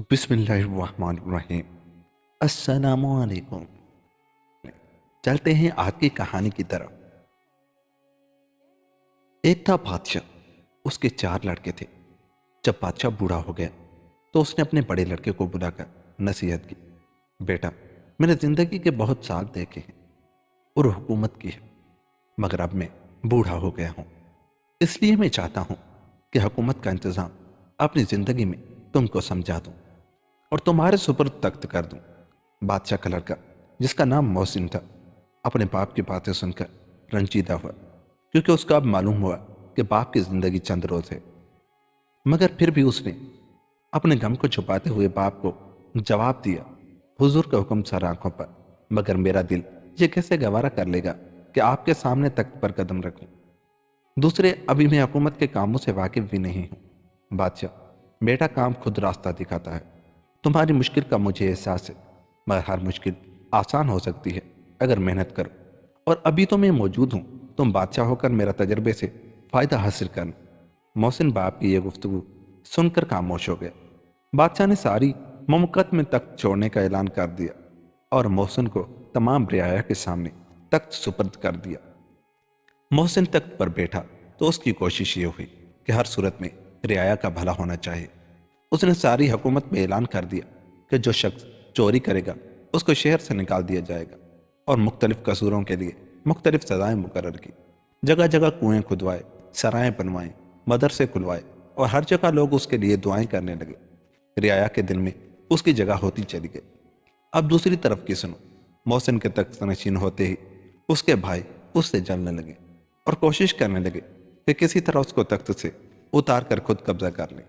بسم اللہ الرحمن الرحیم۔ السلام علیکم۔ چلتے ہیں آج کی کہانی کی طرف۔ ایک تھا بادشاہ، اس کے 4 لڑکے تھے۔ جب بادشاہ بوڑھا ہو گیا تو اس نے اپنے بڑے لڑکے کو بلا کر نصیحت کی، بیٹا میں نے زندگی کے بہت سال دیکھے ہیں اور حکومت کی ہے، مگر اب میں بوڑھا ہو گیا ہوں، اس لیے میں چاہتا ہوں کہ حکومت کا انتظام اپنی زندگی میں تم کو سمجھا دوں اور تمہارے سپرد تخت کر دوں۔ بادشاہ کا لڑکا جس کا نام محسن تھا اپنے باپ کی باتیں سن کر رنجیدہ ہوا، کیونکہ اس کو اب معلوم ہوا کہ باپ کی زندگی چند روز ہے، مگر پھر بھی اس نے اپنے غم کو چھپاتے ہوئے باپ کو جواب دیا، حضور کا حکم سر آنکھوں پر، مگر میرا دل یہ کیسے گوارا کر لے گا کہ آپ کے سامنے تخت پر قدم رکھوں؟ دوسرے ابھی میں حکومت کے کاموں سے واقف بھی نہیں ہوں۔ بادشاہ، بیٹا کام خود راستہ دکھاتا ہے، تمہاری مشکل کا مجھے احساس ہے، مگر ہر مشکل آسان ہو سکتی ہے اگر محنت کرو، اور ابھی تو میں موجود ہوں، تم بادشاہ ہو کر میرا تجربے سے فائدہ حاصل کرنا۔ محسن باپ کی یہ گفتگو سن کر خاموش ہو گیا۔ بادشاہ نے ساری مملکت میں تخت چھوڑنے کا اعلان کر دیا اور محسن کو تمام رعایا کے سامنے تخت سپرد کر دیا۔ محسن تخت پر بیٹھا تو اس کی کوشش یہ ہوئی کہ ہر صورت میں رعایا کا بھلا ہونا چاہیے۔ اس نے ساری حکومت میں اعلان کر دیا کہ جو شخص چوری کرے گا اس کو شہر سے نکال دیا جائے گا، اور مختلف قصوروں کے لیے مختلف سزائیں مقرر کی۔ جگہ جگہ کنویں کھدوائے، سرائیں بنوائیں، مدرسے کھلوائے، اور ہر جگہ لوگ اس کے لیے دعائیں کرنے لگے۔ رعایا کے دل میں اس کی جگہ ہوتی چلی گئی۔ اب دوسری طرف کی سنو، محسن کے تخت نشین ہوتے ہی اس کے بھائی اس سے جلنے لگے اور کوشش کرنے لگے کہ کسی طرح اس کو تخت سے اتار کر خود قبضہ کر لیں۔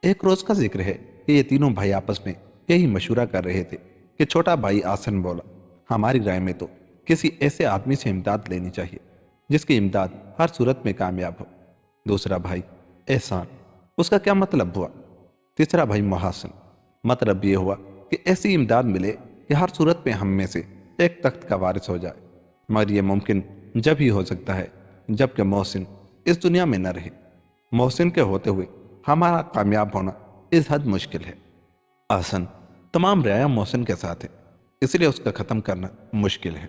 ایک روز کا ذکر ہے کہ یہ تینوں بھائی آپس میں یہی مشورہ کر رہے تھے کہ چھوٹا بھائی آسن بولا، ہماری رائے میں تو کسی ایسے آدمی سے امداد لینی چاہیے جس کی امداد ہر صورت میں کامیاب ہو۔ دوسرا بھائی احسان، اس کا کیا مطلب ہوا؟ تیسرا بھائی محاسن، مطلب یہ ہوا کہ ایسی امداد ملے کہ ہر صورت میں ہم میں سے ایک تخت کا وارث ہو جائے، مگر یہ ممکن جب ہی ہو سکتا ہے جب کہ محسن اس دنیا میں نہ رہے۔ محسن کے ہوتے ہوئے ہمارا کامیاب ہونا اس حد مشکل ہے۔ آسن، تمام رعایا محسن کے ساتھ ہے، اس لیے اس کا ختم کرنا مشکل ہے۔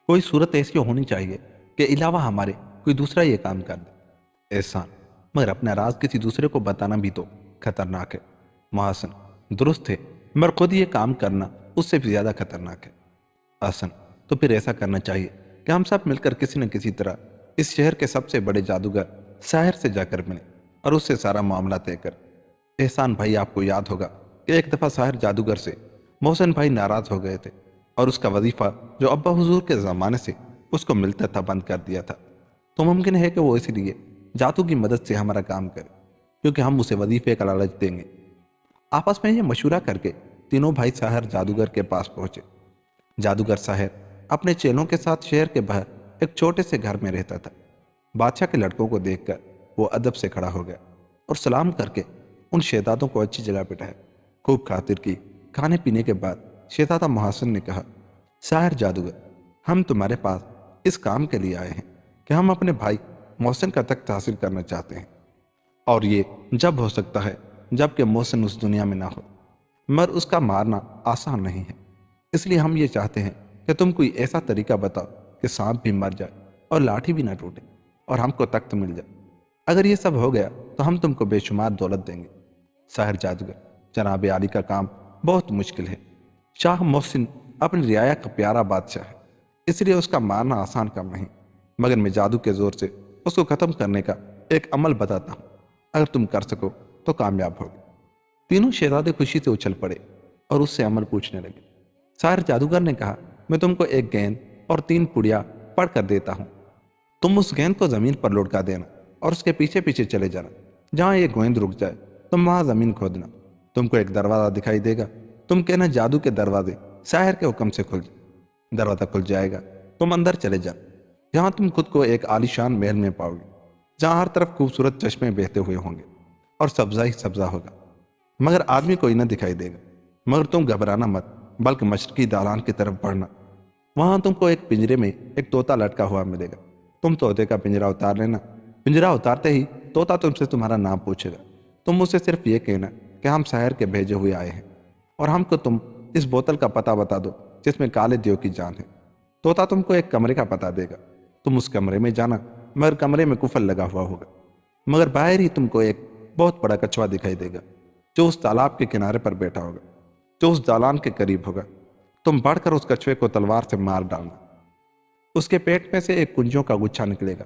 کوئی صورت ایسی ہونی چاہیے کہ علاوہ ہمارے کوئی دوسرا یہ کام کر دے۔ احسان، مگر اپنا راز کسی دوسرے کو بتانا بھی تو خطرناک ہے۔ محسن، درست ہے، مگر خود یہ کام کرنا اس سے بھی زیادہ خطرناک ہے۔ آسن، تو پھر ایسا کرنا چاہیے کہ ہم سب مل کر کسی نہ کسی طرح اس شہر کے سب سے بڑے جادوگر ساحر سے جا کر ملیں اور اس سے سارا معاملہ طے کر۔ احسان بھائی، آپ کو یاد ہوگا کہ ایک دفعہ ساحر جادوگر سے محسن بھائی ناراض ہو گئے تھے اور اس کا وظیفہ جو ابا حضور کے زمانے سے اس کو ملتا تھا بند کر دیا تھا۔ تو ممکن ہے کہ وہ اس لیے جادو کی مدد سے ہمارا کام کرے، کیونکہ ہم اسے وظیفے کا لالچ دیں گے۔ آپس میں یہ مشورہ کر کے تینوں بھائی ساحر جادوگر کے پاس پہنچے۔ جادوگر ساحر اپنے چیلوں کے ساتھ شہر کے باہر ایک چھوٹے سے گھر میں رہتا تھا۔ بادشاہ کے لڑکوں کو دیکھ کر وہ ادب سے کھڑا ہو گیا اور سلام کر کے ان شہزادوں کو اچھی جگہ بٹھایا۔ خوب خاطر کی، کھانے پینے کے بعد شہزادہ محسن نے کہا، ساحر جادوگر، ہم تمہارے پاس اس کام کے لیے آئے ہیں کہ ہم اپنے بھائی محسن کا تخت حاصل کرنا چاہتے ہیں، اور یہ جب ہو سکتا ہے جب کہ محسن اس دنیا میں نہ ہو، مگر اس کا مارنا آسان نہیں ہے۔ اس لیے ہم یہ چاہتے ہیں کہ تم کوئی ایسا طریقہ بتاؤ کہ سانپ بھی مر جائے اور لاٹھی بھی نہ ٹوٹے اور ہم کو تخت مل جائے۔ اگر یہ سب ہو گیا تو ہم تم کو بے شمار دولت دیں گے۔ ساحر جادوگر، جناب عالی کا کام بہت مشکل ہے۔ شاہ محسن اپنی رعایا کا پیارا بادشاہ ہے، اس لیے اس کا مارنا آسان کام نہیں، مگر میں جادو کے زور سے اس کو ختم کرنے کا ایک عمل بتاتا ہوں، اگر تم کر سکو تو کامیاب ہوگے۔ تینوں شہزادے خوشی سے اچھل پڑے اور اس سے عمل پوچھنے لگے۔ ساحر جادوگر نے کہا، میں تم کو ایک گیند اور 3 پڑیا پڑھ کر دیتا ہوں، تم اس گیند کو زمین پر لٹکا دینا اور اس کے پیچھے پیچھے چلے جانا، جہاں یہ گیند رک جائے تم وہاں زمین کھودنا، تم کو ایک دروازہ دکھائی دے گا، تم کہنا جادو کے دروازے ساحر کے حکم سے کھل جائے، دروازہ کھل جائے گا، تم اندر چلے جانا، جہاں تم خود کو ایک عالیشان محل میں پاؤ گے، جہاں ہر طرف خوبصورت چشمے بہتے ہوئے ہوں گے اور سبزہ ہی سبزہ ہوگا، مگر آدمی کوئی نہ دکھائی دے گا۔ مگر تم گھبرانا مت، بلکہ مشرقی دالان کی طرف بڑھنا، وہاں تم کو ایک پنجرے میں ایک طوطا لٹکا ہوا ملے گا، تم طوطے کا پنجرا اتار لینا، پنجرا اتارتے ہی طوطا تم سے تمہارا نام پوچھے گا، تم اسے صرف یہ کہنا کہ ہم شہر کے بھیجے ہوئے آئے ہیں اور ہم کو تم اس بوتل کا پتہ بتا دو جس میں کالے دیو کی جان ہے۔ طوطا تم کو ایک کمرے کا پتہ دے گا، تم اس کمرے میں جانا، مگر کمرے میں کفل لگا ہوا ہوگا، مگر باہر ہی تم کو ایک بہت بڑا کچھوا دکھائی دے گا جو اس تالاب کے کنارے پر بیٹھا ہوگا، جو اس دالان کے قریب ہوگا۔ تم بڑھ کر اس کچھوے کو تلوار سے مار ڈالنا۔ اس کے پیٹ میں سے ایک کنجیوں کا گچھا نکلے گا،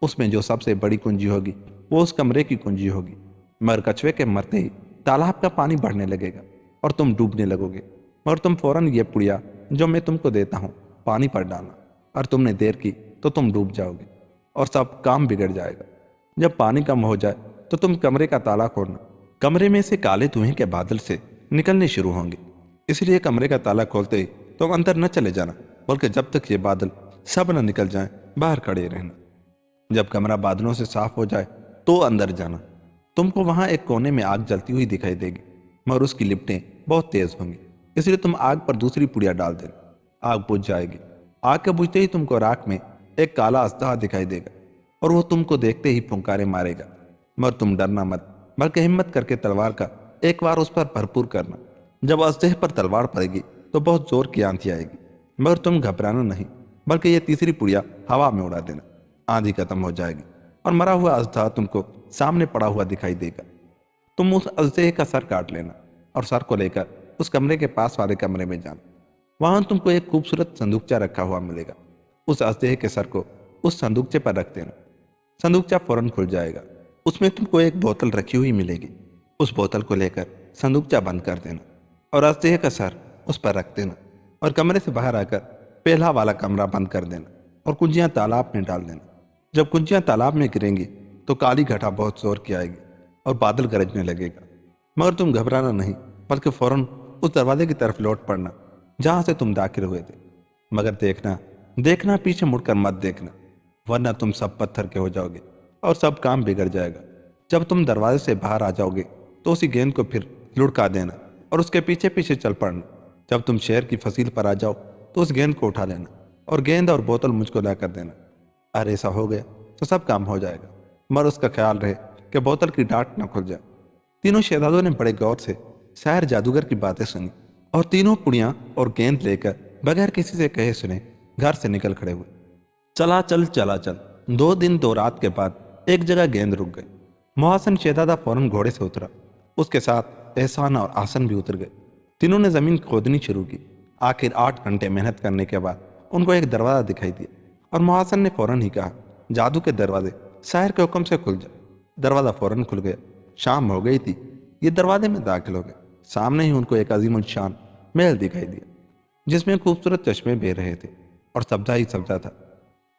اس میں جو سب سے بڑی کنجی ہوگی وہ اس کمرے کی کنجی ہوگی، مگر کچھوے کے مرتے ہی تالاب کا پانی بڑھنے لگے گا اور تم ڈوبنے لگو گے، مگر تم فوراً یہ پڑیا جو میں تم کو دیتا ہوں پانی پر ڈالنا، اور تم نے دیر کی تو تم ڈوب جاؤ گے اور سب کام بگڑ جائے گا۔ جب پانی کم ہو جائے تو تم کمرے کا تالا کھولنا، کمرے میں سے کالے دھوئیں کے بادل سے نکلنے شروع ہوں گے، اس لیے کمرے کا تالا کھولتے ہی تم اندر نہ چلے جانا، بلکہ جب تک یہ بادل سب نہ نکل جائیں باہر کھڑے رہنا۔ جب کمرہ بادلوں سے صاف ہو جائے تو اندر جانا، تم کو وہاں ایک کونے میں آگ جلتی ہوئی دکھائی دے گی، مگر اس کی لپٹیں بہت تیز ہوں گی، اس لیے تم آگ پر دوسری پڑیا ڈال دینا، آگ بجھ جائے گی۔ آگ کے بجھتے ہی تم کو راکھ میں ایک کالا اژدہا دکھائی دے گا اور وہ تم کو دیکھتے ہی پھنکارے مارے گا، مگر تم ڈرنا مت، بلکہ ہمت کر کے تلوار کا ایک بار اس پر بھرپور کرنا۔ جب اژدہے پر تلوار پڑے گی تو بہت زور کی آندھی آئے گی، مگر تم گھبرانا نہیں، بلکہ یہ تیسری پڑیا ہوا میں اڑا دینا، آندھی ختم ہو جائے گی اور مرا ہوا اژدہا تم کو سامنے پڑا ہوا دکھائی دے گا۔ تم اس اژدہے کا سر کاٹ لینا اور سر کو لے کر اس کمرے کے پاس والے کمرے میں جانا، وہاں تم کو ایک خوبصورت صندوقچہ رکھا ہوا ملے گا، اس اژدہے کے سر کو اس صندوقچے پر رکھ دینا، صندوقچہ فوراً کھل جائے گا، اس میں تم کو ایک بوتل رکھی ہوئی ملے گی، اس بوتل کو لے کر صندوقچہ بند کر دینا اور اژدہے کا سر اس پر رکھ دینا اور کمرے سے باہر آ کر پہلا والا کمرہ بند کر دینا اور کنجیاں تالاب میں ڈال دینا۔ جب کنجیاں تالاب میں گریں گی تو کالی گھٹا بہت زور کی آئے گی اور بادل گرجنے لگے گا، مگر تم گھبرانا نہیں، بلکہ فوراً اس دروازے کی طرف لوٹ پڑنا جہاں سے تم داخل ہوئے تھے، مگر دیکھنا پیچھے مڑ کر مت دیکھنا، ورنہ تم سب پتھر کے ہو جاؤ گے اور سب کام بگڑ جائے گا۔ جب تم دروازے سے باہر آ جاؤ گے تو اسی گیند کو پھر لڑکا دینا اور اس کے پیچھے پیچھے چل پڑنا۔ جب تم شہر کی فصیل پر آ جاؤ تو اس گیند کو اٹھا لینا اور گیند اور بوتل مجھ کو لا کر دینا، اگر ایسا ہو گیا تو سب کام ہو جائے گا، مگر اس کا خیال رہے کہ بوتل کی ڈاٹ نہ کھل جائے۔ تینوں شہزادوں نے بڑے غور سے شاعر جادوگر کی باتیں سنی اور تینوں پڑیاں اور گیند لے کر بغیر کسی سے کہے سنے گھر سے نکل کھڑے ہوئے۔ چلا چل 2 دن 2 رات کے بعد ایک جگہ گیند رک گئی۔ محسن شہزادہ فوراً گھوڑے سے اترا، اس کے ساتھ احسان اور آسن بھی اتر گئے۔ تینوں نے زمین کھودنی شروع کی۔ آخر 8 گھنٹے محنت کرنے کے بعد ان کو ایک دروازہ دکھائی دیا اور محسن نے فوراً ہی کہا، جادو کے دروازے شاعر کے حکم سے کھل جائے۔ دروازہ فوراً کھل گیا۔ شام ہو گئی تھی، یہ دروازے میں داخل ہو گئے۔ سامنے ہی ان کو ایک عظیم الشان محل دکھائی دیا جس میں خوبصورت چشمے بہہ رہے تھے اور سبزہ ہی سبزہ تھا۔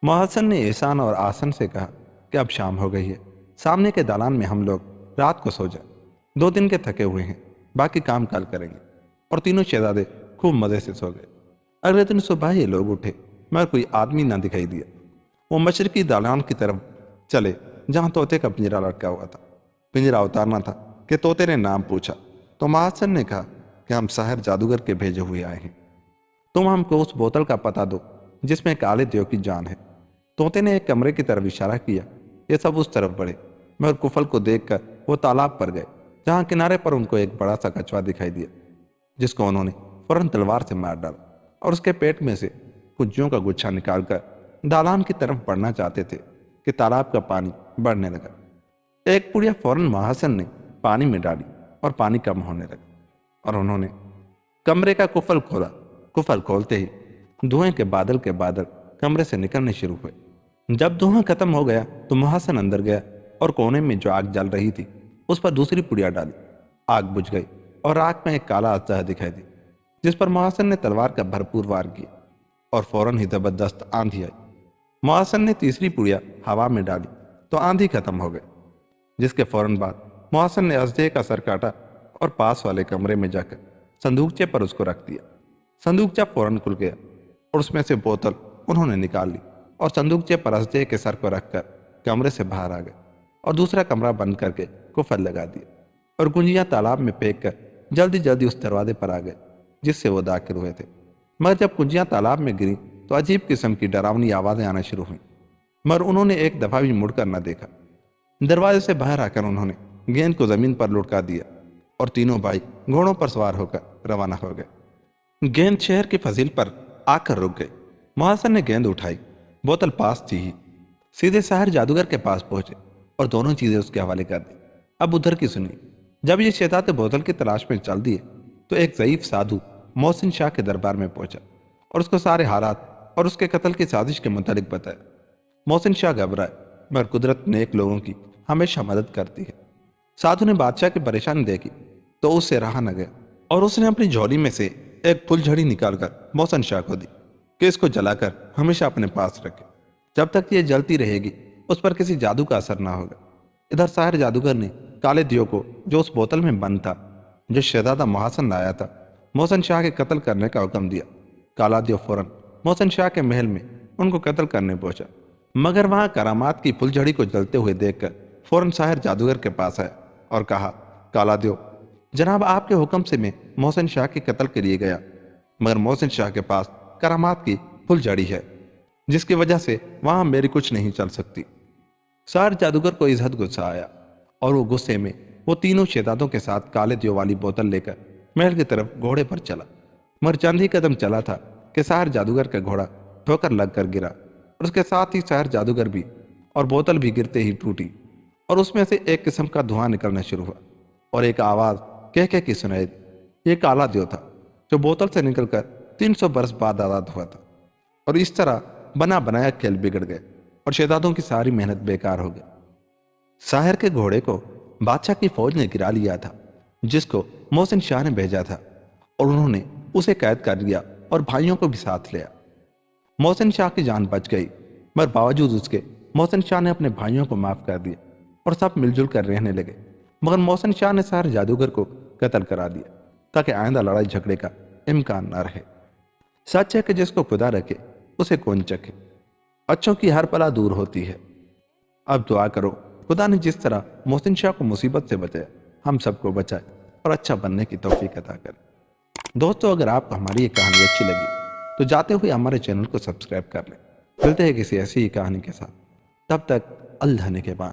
محسن نے احسان اور آسن سے کہا کہ اب شام ہو گئی ہے، سامنے کے دالان میں ہم لوگ رات کو سو جائیں، 2 دن کے تھکے ہوئے ہیں، باقی کام کل کریں گے۔ اور تینوں شہزادے خوب مزے سے سو گئے۔ اگلے دن صبح یہ لوگ اٹھے مگر کوئی آدمی نہ دکھائی دیا۔ وہ مشرقی دالان کی طرف چلے جہاں طوطے کا پنجرا لٹکا ہوا تھا۔ پنجرا اتارنا تھا کہ طوطے نے نام پوچھا تو محسن نے کہا کہ ہم ساحر جادوگر کے بھیجے ہوئے آئے ہیں، تم ہم کو اس بوتل کا پتہ دو جس میں کالے دیو کی جان ہے۔ طوطے نے ایک کمرے کی طرف اشارہ کیا، یہ سب اس طرف بڑھے، مگر کفل کو دیکھ کر وہ تالاب پر گئے جہاں کنارے پر ان کو ایک بڑا سا کچھوا دکھائی دیا جس کو انہوں نے فوراً تلوار سے مار ڈالا اور اس کے پیٹ میں سے کنجیوں کا گچھا نکال کر دالان کی طرف بڑھنا چاہتے تھے کہ تالاب کا پانی بڑھنے لگا۔ ایک پڑیا فوراً محسن نے پانی میں ڈالی اور پانی کم ہونے لگا اور انہوں نے کمرے کا کفل کھولا۔ کفل کھولتے ہی دھوئیں کے بادل کمرے سے نکلنے شروع ہوئے۔ جب دھواں ختم ہو گیا تو محسن اندر گیا اور کونے میں جو آگ جل رہی تھی اس پر دوسری پڑیا ڈالی، آگ بجھ گئی اور آگ میں ایک کالا اژدہا دکھائی دی جس پر محسن نے تلوار کا بھرپور وار کیا اور فوراً ہی زبردست آندھی آئی۔ محسن نے تیسری پڑیا ہوا میں ڈالی تو آندھی ختم ہو گئی، جس کے فوراً بعد محسن نے اژدہے کا سر کاٹا اور پاس والے کمرے میں جا کر صندوقچے پر اس کو رکھ دیا۔ صندوقچہ فوراً کھل گیا اور اس میں سے بوتل انہوں نے نکال لی اور صندوقچے پر اژدہے کے سر کو رکھ کر کمرے سے باہر آ گئے اور دوسرا کمرہ بند کر کے کفل لگا دیا اور کنجیاں تالاب میں پھینک کر جلدی اس دروازے پر آ گئے جس سے وہ داخل ہوئے تھے۔ مگر جب کنجیاں تالاب میں گریں تو عجیب قسم کی ڈراؤنی آوازیں آنا شروع ہوئیں، مگر انہوں نے ایک دفعہ بھی مڑ کر نہ دیکھا۔ دروازے سے باہر آ کر انہوں نے گیند کو زمین پر لٹکا دیا اور تینوں بھائی گھوڑوں پر سوار ہو کر روانہ ہو گئے۔ گیند شہر کی فضیل پر آ کر رک گئی۔ محسن نے گیند اٹھائی، بوتل پاس تھی ہی، سیدھے ساحر جادوگر کے پاس پہنچے اور دونوں چیزیں اس کے حوالے کر دی۔ اب ادھر کی سنی۔ جب یہ شہزادے بوتل کی تلاش میں چل دیے تو ایک ضعیف سادھو محسن شاہ کے دربار میں پہنچا اور اس کو سارے حالات اور اس کے قتل کی سازش کے متعلق بتایا۔ محسن شاہ گھبرائے، مگر قدرت نیک لوگوں کی ہمیشہ مدد کرتی ہے۔ سادھو نے بادشاہ کی پریشانی دیکھی تو اس سے رہا نہ گیا اور اس نے اپنی جھولی میں سے ایک پھل جھڑی نکال کر محسن شاہ کو دی کہ اس کو جلا کر ہمیشہ اپنے پاس رکھے۔ جب تک یہ جلتی رہے گی اس پر کسی جادو کا اثر نہ ہوگا۔ ادھر ساحر جادوگر نے کالے دیو کو، جو اس بوتل میں بند تھا، جو شہزادہ محسن لایا تھا، محسن شاہ کے قتل کرنے کا حکم دیا۔ کالا دیو فوراً محسن شاہ کے محل میں ان کو قتل کرنے پہنچا، مگر وہاں کرامات کی پھل جھڑی کو جلتے ہوئے دیکھ کر فوراً ساحر جادوگر کے پاس آیا اور کہا، کالا دیو جناب، آپ کے حکم سے میں محسن شاہ کے قتل کے لیے گیا، مگر محسن شاہ کے پاس کرامات کی پھل جھڑی ہے، جس کی وجہ سے وہاں میری کچھ نہیں چل سکتی۔ ساحر جادوگر کو اس حد غصہ آیا اور وہ غصے میں وہ تینوں شہزادوں کے ساتھ کالے دیو والی بوتل لے کر محل کی طرف گھوڑے پر چلا، مگر چند ہی قدم چلا تھا کہ ساحر جادوگر کا گھوڑا ٹھوکر لگ کر گرا اور اس کے ساتھ ہی ساحر جادوگر بھی، اور بوتل بھی گرتے ہی ٹوٹی اور اس میں سے ایک قسم کا دھواں نکلنا شروع ہوا اور ایک آواز کہہ کی سنائی دی۔ یہ کالا دیو تھا جو بوتل سے نکل کر 300 برس بعد آزاد ہوا تھا، اور اس طرح بنا بنایا کھیل بگڑ گئے اور شہزادوں کی ساری محنت بیکار ہو گئی۔ ساحر کے گھوڑے کو بادشاہ کی فوج نے گرا لیا تھا، جس کو محسن شاہ نے بھیجا تھا، اور انہوں نے اسے قید کر لیا اور بھائیوں کو بھی ساتھ لیا۔ محسن شاہ کی جان بچ گئی، مگر باوجود اس کے محسن شاہ نے اپنے بھائیوں کو معاف کر دیا اور سب مل جل کر رہنے لگے، مگر محسن شاہ نے ساحر جادوگر کو قتل کرا دیا تاکہ آئندہ لڑائی جھگڑے کا امکان نہ رہے۔ سچ ہے کہ جس کو خدا رکھے اسے کون چکھے۔ اچھوں کی ہر بلا دور ہوتی ہے۔ اب دعا کرو خدا نے جس طرح محسن شاہ کو مصیبت سے بچایا، ہم سب کو بچائے اور اچھا بننے کی توفیق عطا کرے۔ دوستو، اگر آپ کو ہماری یہ کہانی اچھی لگی تو جاتے ہوئے ہمارے چینل کو سبسکرائب کر لیں۔ ملتے ہیں کسی ایسی ہی کہانی کے ساتھ، تب تک اللہ نے کے بعد۔